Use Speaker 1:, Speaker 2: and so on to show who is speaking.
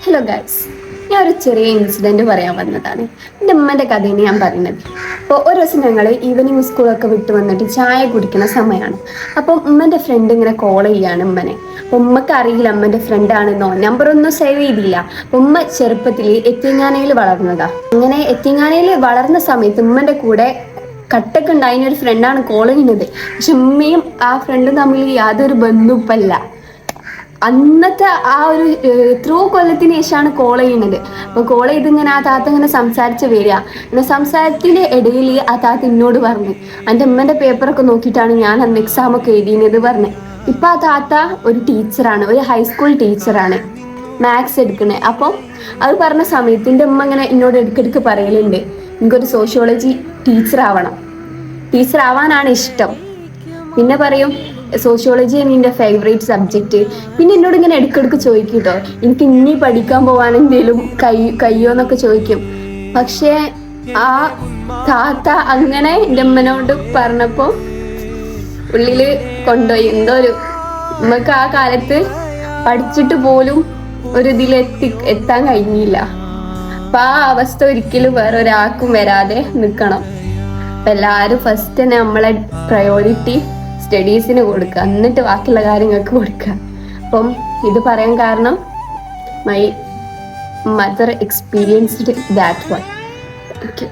Speaker 1: Hello guys, ഞാൻ ഒരു ചെറിയ ഇൻസിഡൻറ്റ് പറയാൻ വന്നതാണ്. എൻ്റെ ഉമ്മൻ്റെ കഥയാണ് ഞാൻ പറയുന്നത്. അപ്പോൾ ഒരു ദിവസം ഞങ്ങൾ ഈവനിങ് സ്കൂളൊക്കെ വിട്ട് വന്നിട്ട് ചായ കുടിക്കുന്ന സമയമാണ്. അപ്പോൾ ഉമ്മൻ്റെ ഫ്രണ്ട് ഇങ്ങനെ കോൾ ചെയ്യാണ് ഉമ്മനെ. അപ്പോൾ ഉമ്മക്ക് അറിയില്ല ഉമ്മൻ്റെ ഫ്രണ്ടാണെന്നോ, നമ്പറൊന്നും സേവ് ചെയ്തില്ല. അപ്പോൾ ഉമ്മ ചെറുപ്പത്തിൽ എത്തിങ്ങാനയിൽ വളർന്നതാണ്. അങ്ങനെ എത്തിങ്ങാനയിൽ വളർന്ന സമയത്ത് ഉമ്മൻ്റെ കൂടെ കട്ടൊക്കെ ഉണ്ടായിരുന്ന ഒരു ഫ്രണ്ടാണ് കോൾ ചെയ്യുന്നത്. പക്ഷെ ഉമ്മയും ആ ഫ്രണ്ടും തമ്മിൽ യാതൊരു ബന്ധുപ്പല്ല. അന്നത്തെ ആ ഒരു എത്രയോ കൊല്ലത്തിന് ശേഷമാണ് കോൾ ചെയ്യുന്നത്. അപ്പോൾ കോൾ ചെയ്ത് ഇങ്ങനെ ആ താത്ത ഇങ്ങനെ സംസാരിച്ച് വരിക. പിന്നെ സംസാരത്തിൻ്റെ ഇടയിൽ ആ താത്ത എന്നോട് പറഞ്ഞു, എൻ്റെ ഉമ്മൻ്റെ പേപ്പറൊക്കെ നോക്കിയിട്ടാണ് ഞാൻ അന്ന് എക്സാമൊക്കെ എഴുതിയത് പറഞ്ഞു. ഇപ്പം ആ താത്ത ഒരു ടീച്ചറാണ്, ഒരു ഹൈസ്കൂൾ ടീച്ചറാണ്, മാത്സ് എടുക്കണേ. അപ്പം അത് പറഞ്ഞ സമയത്ത് എൻ്റെ ഉമ്മ ഇങ്ങനെ എന്നോട് ഇടയ്ക്കിടയ്ക്ക് പറയലുണ്ട്, എനിക്കൊരു സോഷ്യോളജി ടീച്ചർ ആവാനാണ് ഇഷ്ടം. പിന്നെ പറയും സോഷ്യോളജി ആണ് എൻ്റെ ഫേവറേറ്റ് സബ്ജക്റ്റ്. പിന്നെ എന്നോട് ഇങ്ങനെ ഇടയ്ക്കിടയ്ക്ക് ചോദിക്കും കേട്ടോ, എനിക്ക് ഇനി പഠിക്കാൻ പോകാൻ എന്തെങ്കിലും കഴിയോ എന്നൊക്കെ ചോദിക്കും. പക്ഷേ ആ താത്ത അങ്ങനെ എൻ്റെ അമ്മനോട് പറഞ്ഞപ്പോൾ ഉള്ളിൽ കൊണ്ടുപോയി. എന്തോ ഒരു നമുക്ക് ആ കാലത്ത് പഠിച്ചിട്ട് പോലും ഒരു എത്താൻ കഴിഞ്ഞില്ല. അപ്പം ആ അവസ്ഥ ഒരിക്കലും വേറൊരാൾക്കും വരാതെ നിൽക്കണം. അപ്പം എല്ലാവരും ഫസ്റ്റ് തന്നെ നമ്മളെ പ്രയോറിറ്റി സ്റ്റഡീസിന് കൊടുക്കുക, എന്നിട്ട് ബാക്കിയുള്ള കാര്യങ്ങൾക്ക് കൊടുക്കുക. അപ്പം ഇത് പറയാൻ കാരണം my mother experienced that one. Okay.